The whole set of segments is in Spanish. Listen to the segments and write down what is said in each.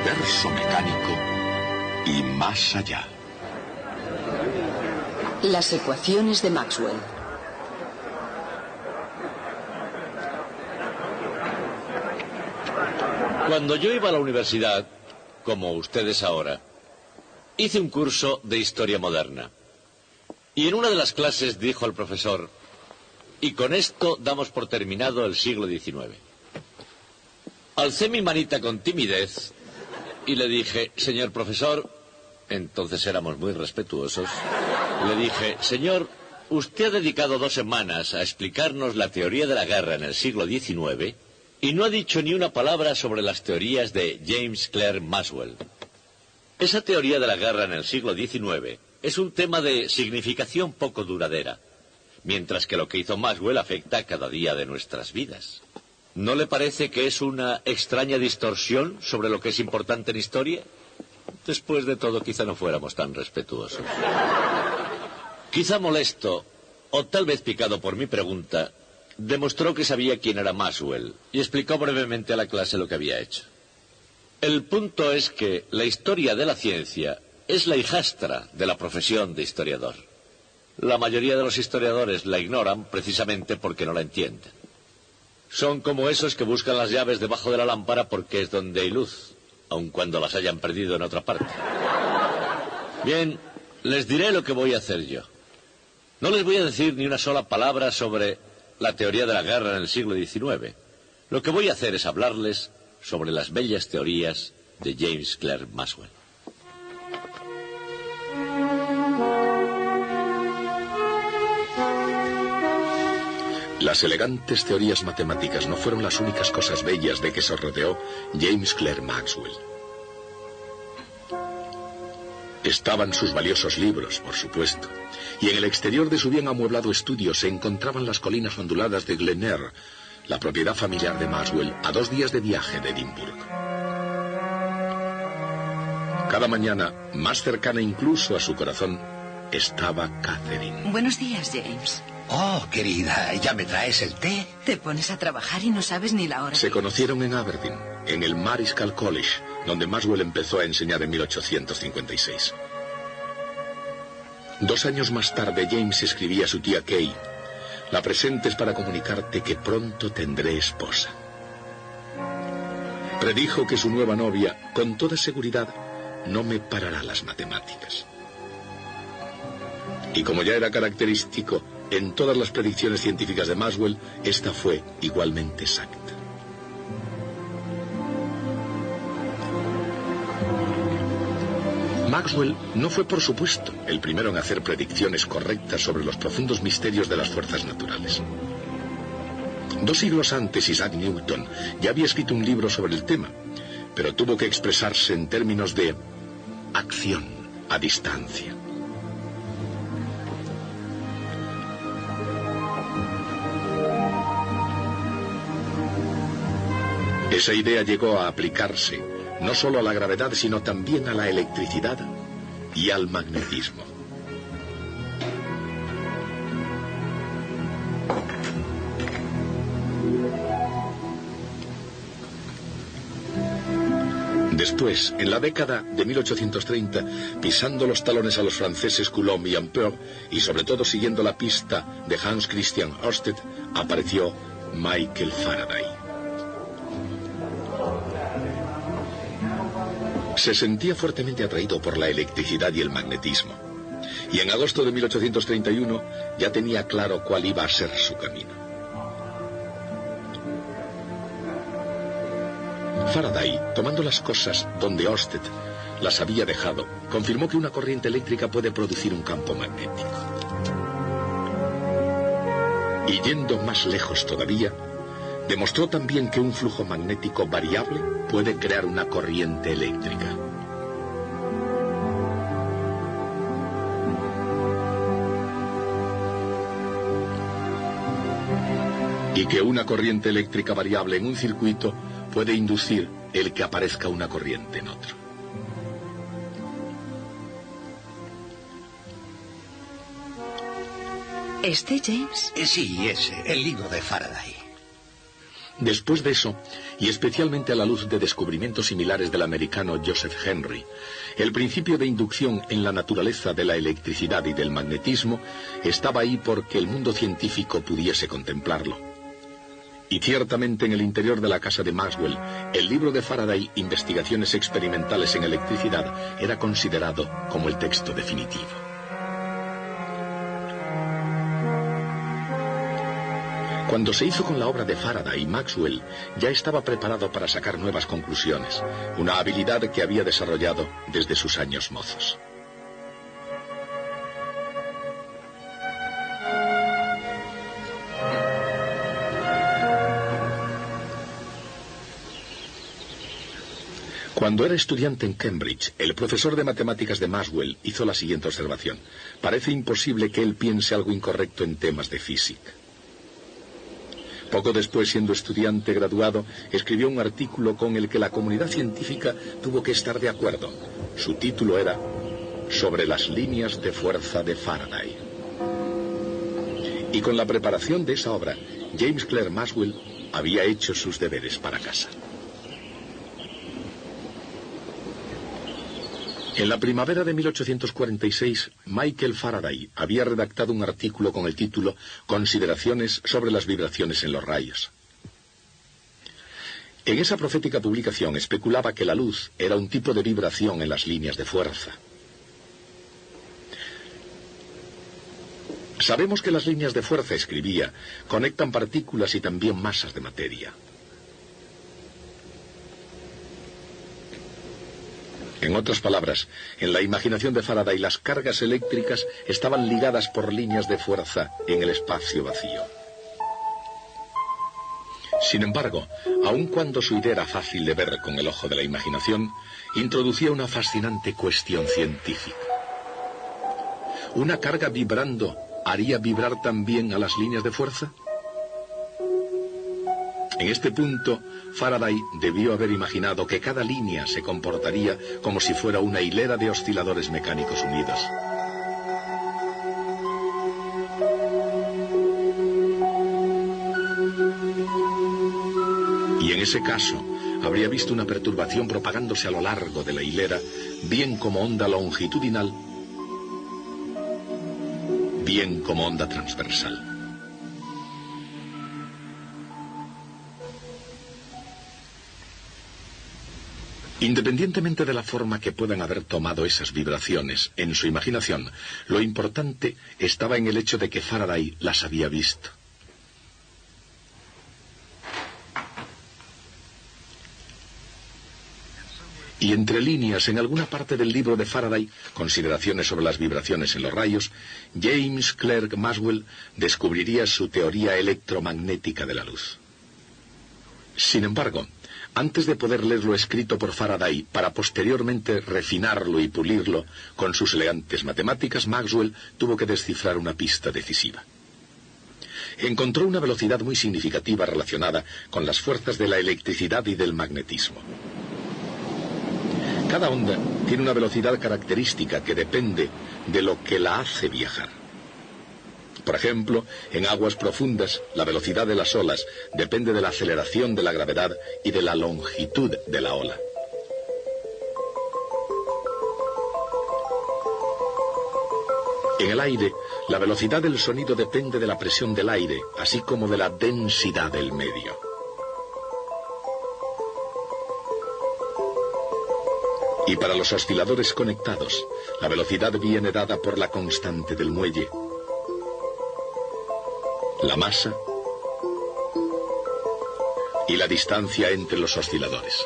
universo mecánico y más allá. Las ecuaciones de Maxwell. Cuando yo iba a la universidad, como ustedes ahora, hice un curso de historia moderna. Y en una de las clases dijo el profesor: y con esto damos por terminado el siglo XIX. Alcé mi manita con timidez y le dije: señor profesor, entonces éramos muy respetuosos, le dije: señor, usted ha dedicado 2 semanas a explicarnos la teoría de la guerra en el siglo XIX y no ha dicho ni una palabra sobre las teorías de James Clerk Maxwell. Esa teoría de la guerra en el siglo XIX es un tema de significación poco duradera, mientras que lo que hizo Maxwell afecta cada día de nuestras vidas. ¿No le parece que es una extraña distorsión sobre lo que es importante en historia? Después de todo, quizá no fuéramos tan respetuosos. Quizá molesto, o tal vez picado por mi pregunta, demostró que sabía quién era Maxwell y explicó brevemente a la clase lo que había hecho. El punto es que la historia de la ciencia es la hijastra de la profesión de historiador. La mayoría de los historiadores la ignoran precisamente porque no la entienden. Son como esos que buscan las llaves debajo de la lámpara porque es donde hay luz, aun cuando las hayan perdido en otra parte. Bien, les diré lo que voy a hacer yo. No les voy a decir ni una sola palabra sobre la teoría de la guerra en el siglo XIX. Lo que voy a hacer es hablarles sobre las bellas teorías de James Clerk Maxwell. Las elegantes teorías matemáticas no fueron las únicas cosas bellas de que se rodeó James Clerk Maxwell. Estaban sus valiosos libros, por supuesto, y en el exterior de su bien amueblado estudio se encontraban las colinas onduladas de Glen Eyre, la propiedad familiar de Maxwell, a 2 días de viaje de Edimburgo. Cada mañana, más cercana incluso a su corazón, estaba Catherine. Buenos días, James. Oh, querida, ¿ya me traes el té? Te pones a trabajar y no sabes ni la hora. Se conocieron en Aberdeen, en el Marischal College, donde Maxwell empezó a enseñar en 1856. 2 años más tarde, James escribía a su tía Kay: la presentes para comunicarte que pronto tendré esposa. Predijo que su nueva novia, con toda seguridad, no me parará las matemáticas. Y como ya era característico en todas las predicciones científicas de Maxwell, esta fue igualmente exacta. Maxwell no fue, por supuesto, el primero en hacer predicciones correctas sobre los profundos misterios de las fuerzas naturales. 2 siglos antes, Isaac Newton ya había escrito un libro sobre el tema, pero tuvo que expresarse en términos de acción a distancia. Esa idea llegó a aplicarse no solo a la gravedad, sino también a la electricidad y al magnetismo. Después, en la década de 1830, pisando los talones a los franceses Coulomb y Ampère, y sobre todo siguiendo la pista de Hans Christian Ørsted, apareció Michael Faraday. Se sentía fuertemente atraído por la electricidad y el magnetismo, y en agosto de 1831 ya tenía claro cuál iba a ser su camino. Faraday, tomando las cosas donde Ørsted las había dejado, confirmó que una corriente eléctrica puede producir un campo magnético. Y yendo más lejos todavía, demostró también que un flujo magnético variable puede crear una corriente eléctrica. Y que una corriente eléctrica variable en un circuito puede inducir el que aparezca una corriente en otro. ¿Este, James? Sí, ese, el libro de Faraday. Después de eso, y especialmente a la luz de descubrimientos similares del americano Joseph Henry, el principio de inducción en la naturaleza de la electricidad y del magnetismo estaba ahí porque el mundo científico pudiese contemplarlo. Y ciertamente en el interior de la casa de Maxwell, el libro de Faraday, Investigaciones experimentales en electricidad, era considerado como el texto definitivo. Cuando se hizo con la obra de Faraday, Maxwell ya estaba preparado para sacar nuevas conclusiones, una habilidad que había desarrollado desde sus años mozos. Cuando era estudiante en Cambridge, el profesor de matemáticas de Maxwell hizo la siguiente observación: parece imposible que él piense algo incorrecto en temas de física. Poco después, siendo estudiante graduado, escribió un artículo con el que la comunidad científica tuvo que estar de acuerdo. Su título era Sobre las líneas de fuerza de Faraday. Y con la preparación de esa obra, James Clerk Maxwell había hecho sus deberes para casa. En la primavera de 1846, Michael Faraday había redactado un artículo con el título Consideraciones sobre las vibraciones en los rayos. En esa profética publicación especulaba que la luz era un tipo de vibración en las líneas de fuerza. Sabemos que las líneas de fuerza, escribía, conectan partículas y también masas de materia. En otras palabras, en la imaginación de Faraday, las cargas eléctricas estaban ligadas por líneas de fuerza en el espacio vacío. Sin embargo, aun cuando su idea era fácil de ver con el ojo de la imaginación, introducía una fascinante cuestión científica. ¿Una carga vibrando haría vibrar también a las líneas de fuerza? En este punto, Faraday debió haber imaginado que cada línea se comportaría como si fuera una hilera de osciladores mecánicos unidos. Y en ese caso, habría visto una perturbación propagándose a lo largo de la hilera, bien como onda longitudinal, bien como onda transversal. Independientemente de la forma que puedan haber tomado esas vibraciones en su imaginación, lo importante estaba en el hecho de que Faraday las había visto. Y entre líneas, en alguna parte del libro de Faraday, Consideraciones sobre las vibraciones en los rayos, James Clerk Maxwell descubriría su teoría electromagnética de la luz. Sin embargo, antes de poder leer lo escrito por Faraday para posteriormente refinarlo y pulirlo con sus elegantes matemáticas, Maxwell tuvo que descifrar una pista decisiva. Encontró una velocidad muy significativa relacionada con las fuerzas de la electricidad y del magnetismo. Cada onda tiene una velocidad característica que depende de lo que la hace viajar. Por ejemplo, en aguas profundas, la velocidad de las olas depende de la aceleración de la gravedad y de la longitud de la ola. En el aire, la velocidad del sonido depende de la presión del aire, así como de la densidad del medio. Y para los osciladores conectados, la velocidad viene dada por la constante del muelle, la masa y la distancia entre los osciladores.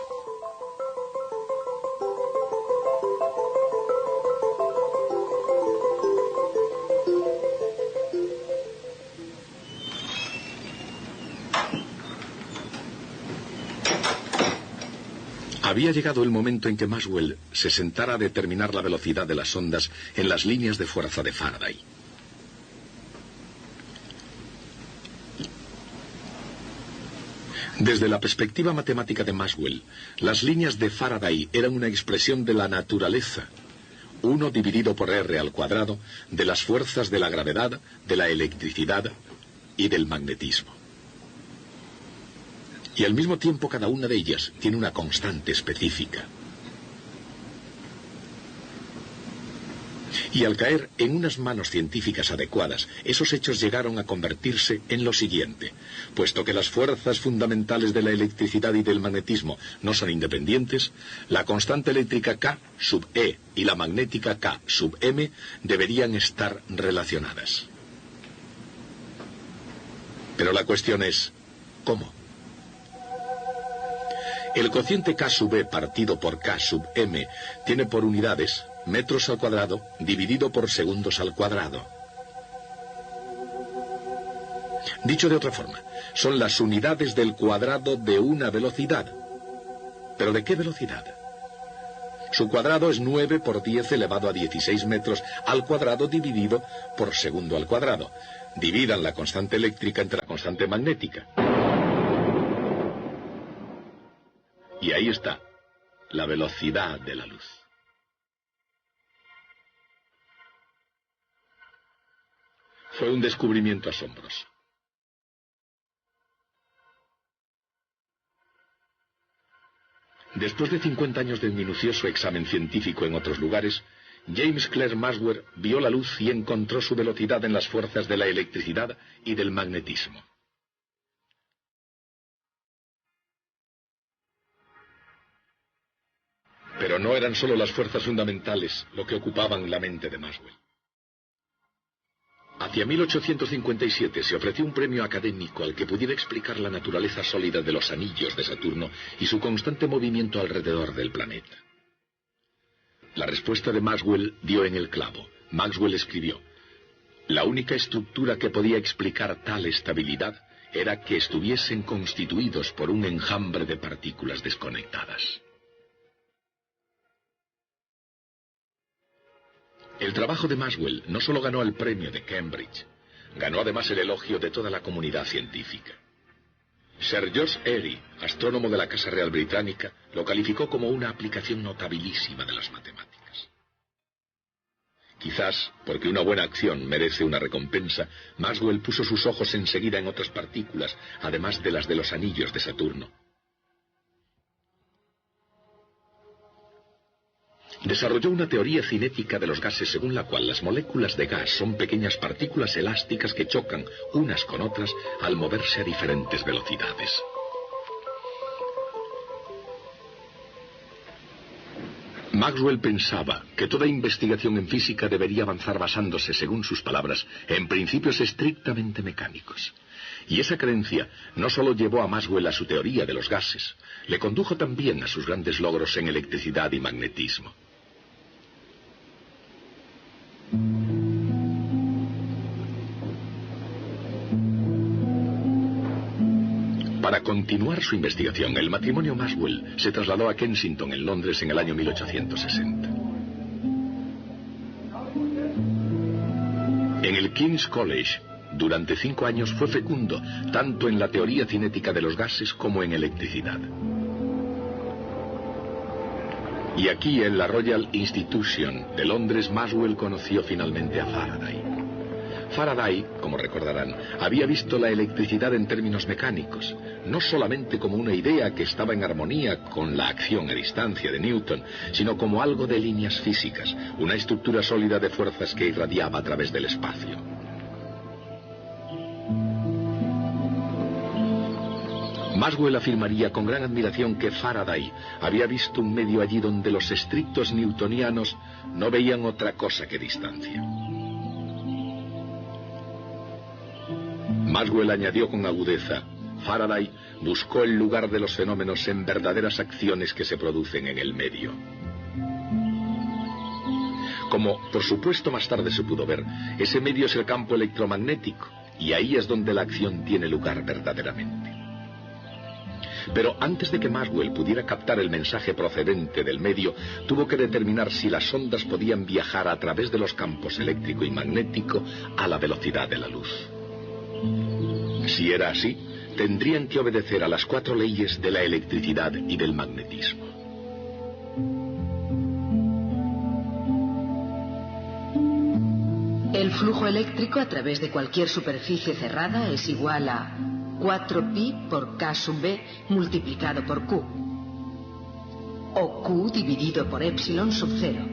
Había llegado el momento en que Maxwell se sentara a determinar la velocidad de las ondas en las líneas de fuerza de Faraday. Desde la perspectiva matemática de Maxwell, las líneas de Faraday eran una expresión de la naturaleza, 1 dividido por r al cuadrado, de las fuerzas de la gravedad, de la electricidad y del magnetismo. Y al mismo tiempo cada una de ellas tiene una constante específica. Y al caer en unas manos científicas adecuadas, esos hechos llegaron a convertirse en lo siguiente. Puesto que las fuerzas fundamentales de la electricidad y del magnetismo no son independientes, la constante eléctrica K sub E y la magnética K sub M deberían estar relacionadas. Pero la cuestión es, ¿cómo? El cociente K sub E partido por K sub M tiene por unidades metros al cuadrado dividido por segundos al cuadrado. Dicho de otra forma, son las unidades del cuadrado de una velocidad. ¿Pero de qué velocidad? Su cuadrado es 9 por 10 elevado a 16 metros al cuadrado dividido por segundo al cuadrado. Dividan la constante eléctrica entre la constante magnética. Y ahí está, la velocidad de la luz. Fue un descubrimiento asombroso. Después de 50 años de minucioso examen científico en otros lugares, James Clerk Maxwell vio la luz y encontró su velocidad en las fuerzas de la electricidad y del magnetismo. Pero no eran solo las fuerzas fundamentales lo que ocupaban la mente de Maxwell. Hacia 1857 se ofreció un premio académico al que pudiera explicar la naturaleza sólida de los anillos de Saturno y su constante movimiento alrededor del planeta. La respuesta de Maxwell dio en el clavo. Maxwell escribió: la única estructura que podía explicar tal estabilidad era que estuviesen constituidos por un enjambre de partículas desconectadas. El trabajo de Maxwell no solo ganó el premio de Cambridge, ganó además el elogio de toda la comunidad científica. Sir George Airy, astrónomo de la Casa Real Británica, lo calificó como una aplicación notabilísima de las matemáticas. Quizás, porque una buena acción merece una recompensa, Maxwell puso sus ojos enseguida en otras partículas, además de las de los anillos de Saturno. Desarrolló una teoría cinética de los gases según la cual las moléculas de gas son pequeñas partículas elásticas que chocan unas con otras al moverse a diferentes velocidades. Maxwell pensaba que toda investigación en física debería avanzar basándose, según sus palabras, en principios estrictamente mecánicos. Y esa creencia no solo llevó a Maxwell a su teoría de los gases, le condujo también a sus grandes logros en electricidad y magnetismo. Para continuar su investigación, el matrimonio Maxwell se trasladó a Kensington, en Londres, en el año 1860. En el King's College, durante 5 años fue fecundo, tanto en la teoría cinética de los gases como en electricidad. Y aquí, en la Royal Institution de Londres, Maxwell conoció finalmente a Faraday. Faraday, como recordarán, había visto la electricidad en términos mecánicos, no solamente como una idea que estaba en armonía con la acción a distancia de Newton, sino como algo de líneas físicas, una estructura sólida de fuerzas que irradiaba a través del espacio. Maxwell afirmaría con gran admiración que Faraday había visto un medio allí donde los estrictos newtonianos no veían otra cosa que distancia. Maxwell añadió con agudeza: Faraday buscó el lugar de los fenómenos en verdaderas acciones que se producen en el medio. Como, por supuesto, más tarde se pudo ver, ese medio es el campo electromagnético, y ahí es donde la acción tiene lugar verdaderamente. Pero antes de que Maxwell pudiera captar el mensaje procedente del medio, tuvo que determinar si las ondas podían viajar a través de los campos eléctrico y magnético a la velocidad de la luz. Si era así, tendrían que obedecer a las 4 leyes de la electricidad y del magnetismo. El flujo eléctrico a través de cualquier superficie cerrada es igual a 4pi por K sub B multiplicado por Q. O Q dividido por epsilon sub 0,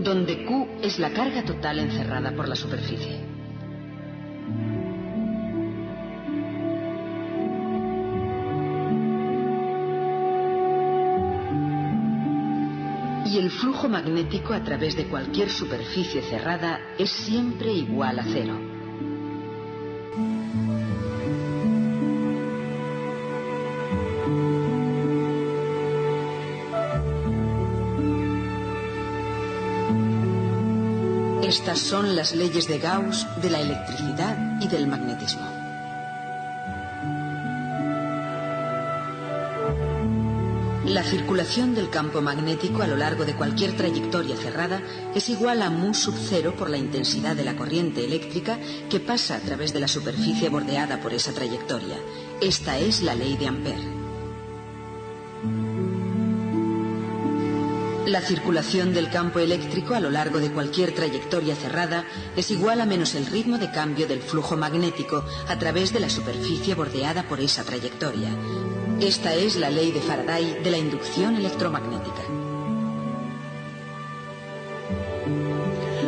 donde Q es la carga total encerrada por la superficie. Y el flujo magnético a través de cualquier superficie cerrada es siempre igual a 0. Estas son las leyes de Gauss de la electricidad y del magnetismo. La circulación del campo magnético a lo largo de cualquier trayectoria cerrada es igual a mu sub 0 por la intensidad de la corriente eléctrica que pasa a través de la superficie bordeada por esa trayectoria. Esta es la ley de Ampère. La circulación del campo eléctrico a lo largo de cualquier trayectoria cerrada es igual a menos el ritmo de cambio del flujo magnético a través de la superficie bordeada por esa trayectoria. Esta es la ley de Faraday de la inducción electromagnética.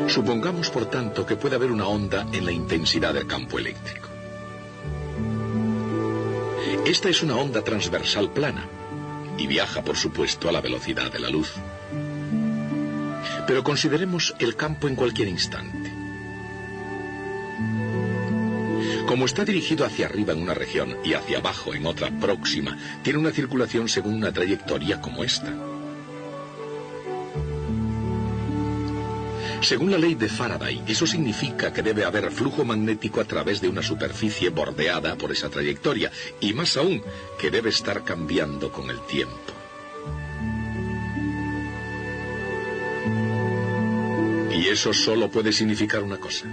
Supongamos, por tanto, que puede haber una onda en la intensidad del campo eléctrico. Esta es una onda transversal plana y viaja, por supuesto, a la velocidad de la luz. Pero consideremos el campo en cualquier instante. Como está dirigido hacia arriba en una región y hacia abajo en otra próxima, tiene una circulación según una trayectoria como esta. Según la ley de Faraday, eso significa que debe haber flujo magnético a través de una superficie bordeada por esa trayectoria, y más aún, que debe estar cambiando con el tiempo. Y eso solo puede significar una cosa: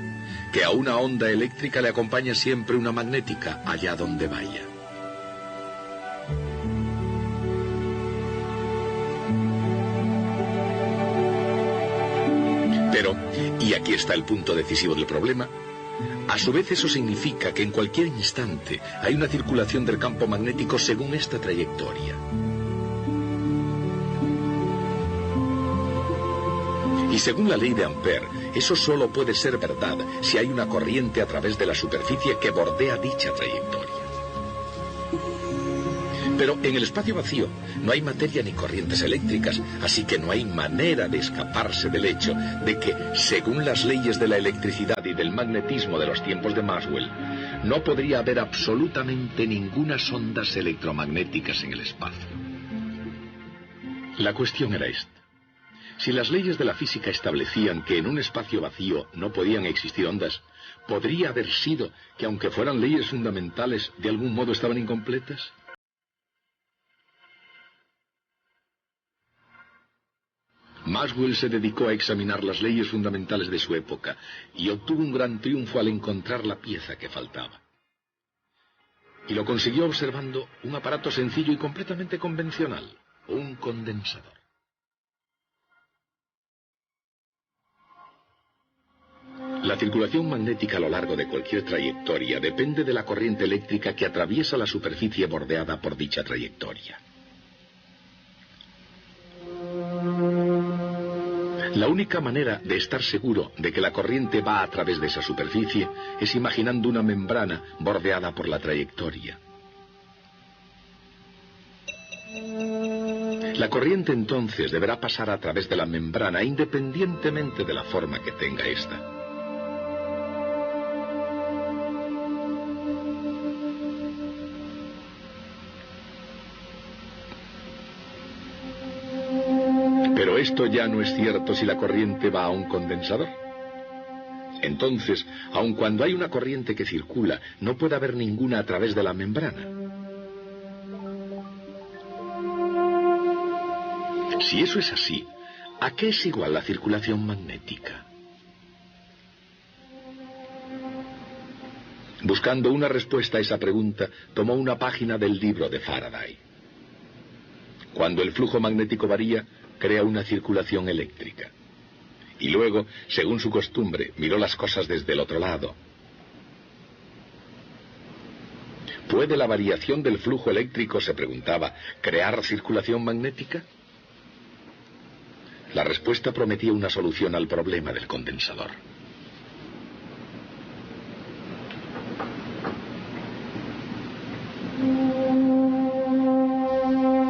que a una onda eléctrica le acompaña siempre una magnética allá donde vaya. Pero, y aquí está el punto decisivo del problema, a su vez eso significa que en cualquier instante hay una circulación del campo magnético según esta trayectoria. Y según la ley de Ampère, eso solo puede ser verdad si hay una corriente a través de la superficie que bordea dicha trayectoria. Pero en el espacio vacío no hay materia ni corrientes eléctricas, así que no hay manera de escaparse del hecho de que, según las leyes de la electricidad y del magnetismo de los tiempos de Maxwell, no podría haber absolutamente ninguna ondas electromagnéticas en el espacio. La cuestión era esta: si las leyes de la física establecían que en un espacio vacío no podían existir ondas, ¿podría haber sido que, aunque fueran leyes fundamentales, de algún modo estaban incompletas? Maxwell se dedicó a examinar las leyes fundamentales de su época y obtuvo un gran triunfo al encontrar la pieza que faltaba. Y lo consiguió observando un aparato sencillo y completamente convencional: un condensador. La circulación magnética a lo largo de cualquier trayectoria depende de la corriente eléctrica que atraviesa la superficie bordeada por dicha trayectoria. La única manera de estar seguro de que la corriente va a través de esa superficie es imaginando una membrana bordeada por la trayectoria. La corriente entonces deberá pasar a través de la membrana independientemente de la forma que tenga esta. Pero esto ya no es cierto si la corriente va a un condensador. Entonces, aun cuando hay una corriente que circula, no puede haber ninguna a través de la membrana. Si eso es así, ¿a qué es igual la circulación magnética? Buscando una respuesta a esa pregunta, tomó una página del libro de Faraday. Cuando el flujo magnético varía, crea una circulación eléctrica. Y luego, según su costumbre, miró las cosas desde el otro lado. ¿Puede la variación del flujo eléctrico, se preguntaba, crear circulación magnética? La respuesta prometía una solución al problema del condensador.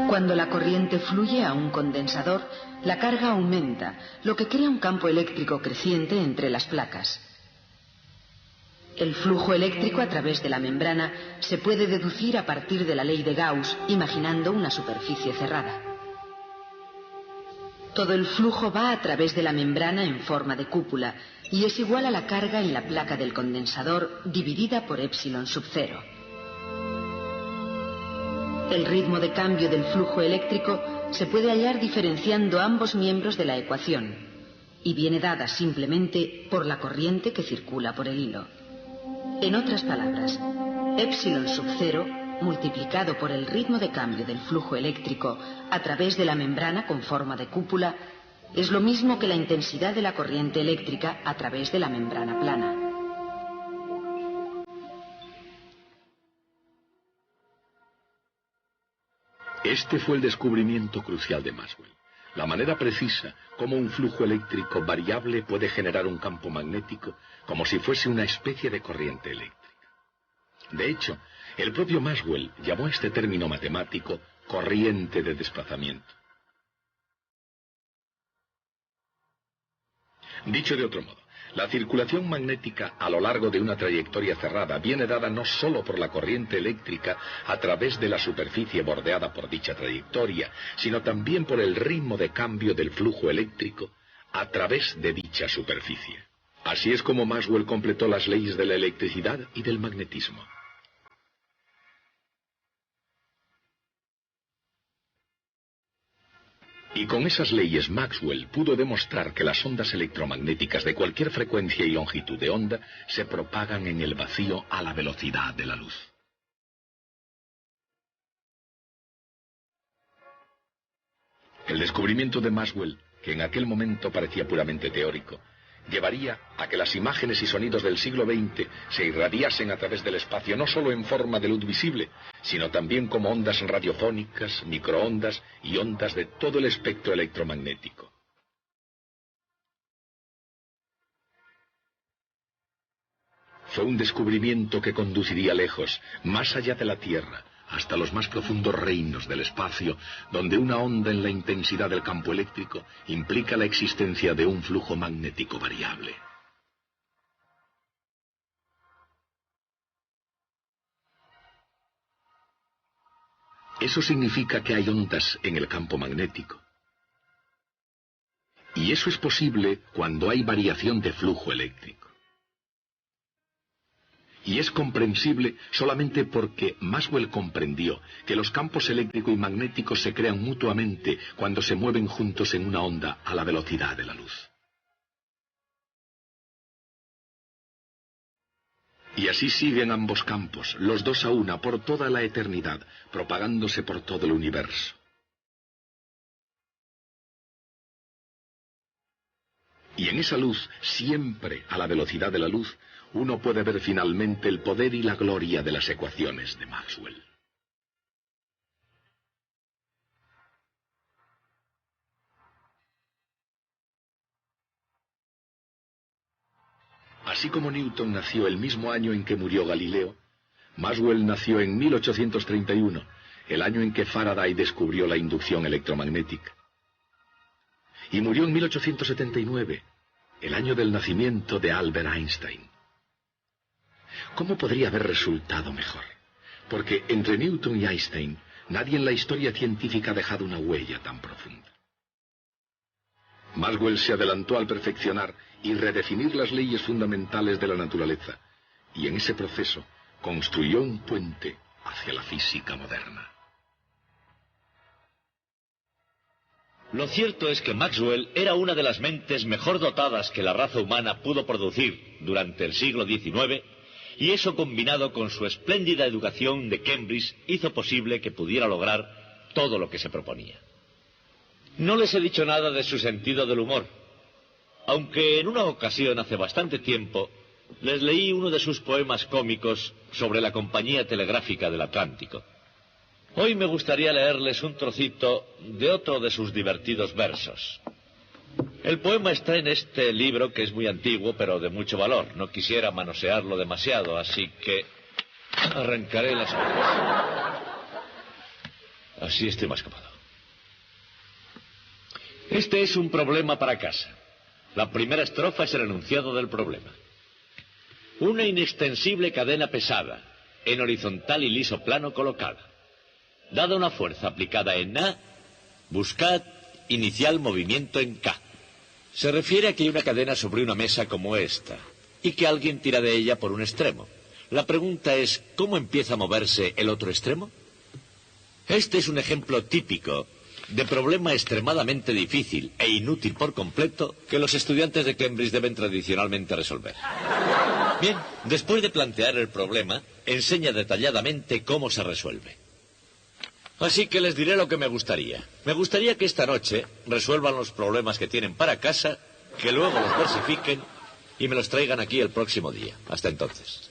Cuando la corriente fluye a un condensador, la carga aumenta, lo que crea un campo eléctrico creciente entre las placas. El flujo eléctrico a través de la membrana se puede deducir a partir de la ley de Gauss, imaginando una superficie cerrada. Todo el flujo va a través de la membrana en forma de cúpula y es igual a la carga en la placa del condensador dividida por epsilon sub 0. El ritmo de cambio del flujo eléctrico se puede hallar diferenciando ambos miembros de la ecuación y viene dada simplemente por la corriente que circula por el hilo. En otras palabras, epsilon sub 0 multiplicado por el ritmo de cambio del flujo eléctrico a través de la membrana con forma de cúpula es lo mismo que la intensidad de la corriente eléctrica a través de la membrana plana. Este fue el descubrimiento crucial de Maxwell. La manera precisa como un flujo eléctrico variable puede generar un campo magnético como si fuese una especie de corriente eléctrica. De hecho, el propio Maxwell llamó a este término matemático corriente de desplazamiento. Dicho de otro modo, la circulación magnética a lo largo de una trayectoria cerrada viene dada no solo por la corriente eléctrica a través de la superficie bordeada por dicha trayectoria, sino también por el ritmo de cambio del flujo eléctrico a través de dicha superficie. Así es como Maxwell completó las leyes de la electricidad y del magnetismo. Y con esas leyes Maxwell pudo demostrar que las ondas electromagnéticas de cualquier frecuencia y longitud de onda se propagan en el vacío a la velocidad de la luz. El descubrimiento de Maxwell, que en aquel momento parecía puramente teórico, llevaría a que las imágenes y sonidos del siglo XX se irradiasen a través del espacio no solo en forma de luz visible, sino también como ondas radiofónicas, microondas y ondas de todo el espectro electromagnético. Fue un descubrimiento que conduciría lejos, más allá de la Tierra, hasta los más profundos reinos del espacio, donde una onda en la intensidad del campo eléctrico implica la existencia de un flujo magnético variable. Eso significa que hay ondas en el campo magnético. Y eso es posible cuando hay variación de flujo eléctrico. Y es comprensible solamente porque Maxwell comprendió que los campos eléctrico y magnético se crean mutuamente cuando se mueven juntos en una onda a la velocidad de la luz. Y así siguen ambos campos, los dos a una, por toda la eternidad, propagándose por todo el universo. Y en esa luz, siempre a la velocidad de la luz, uno puede ver finalmente el poder y la gloria de las ecuaciones de Maxwell. Así como Newton nació el mismo año en que murió Galileo, Maxwell nació en 1831, el año en que Faraday descubrió la inducción electromagnética. Y murió en 1879, el año del nacimiento de Albert Einstein. ¿Cómo podría haber resultado mejor? Porque entre Newton y Einstein, nadie en la historia científica ha dejado una huella tan profunda. Maxwell se adelantó al perfeccionar y redefinir las leyes fundamentales de la naturaleza, y en ese proceso construyó un puente hacia la física moderna. Lo cierto es que Maxwell era una de las mentes mejor dotadas que la raza humana pudo producir durante el siglo XIX, y eso combinado con su espléndida educación de Cambridge hizo posible que pudiera lograr todo lo que se proponía. No les he dicho nada de su sentido del humor, aunque en una ocasión hace bastante tiempo les leí uno de sus poemas cómicos sobre la Compañía Telegráfica del Atlántico. Hoy me gustaría leerles un trocito de otro de sus divertidos versos. El poema está en este libro, que es muy antiguo, pero de mucho valor. No quisiera manosearlo demasiado, así que arrancaré las hojas. Así estoy más cómodo. Este es un problema para casa. La primera estrofa es el enunciado del problema. Una inextensible cadena pesada, en horizontal y liso plano colocada. Dada una fuerza aplicada en A, buscad inicial movimiento en K. Se refiere a que hay una cadena sobre una mesa como esta, y que alguien tira de ella por un extremo. La pregunta es, ¿cómo empieza a moverse el otro extremo? Este es un ejemplo típico de problema extremadamente difícil e inútil por completo que los estudiantes de Cambridge deben tradicionalmente resolver. Bien, después de plantear el problema, enseña detalladamente cómo se resuelve. Así que les diré lo que me gustaría. Me gustaría que esta noche resuelvan los problemas que tienen para casa, que luego los versifiquen y me los traigan aquí el próximo día. Hasta entonces.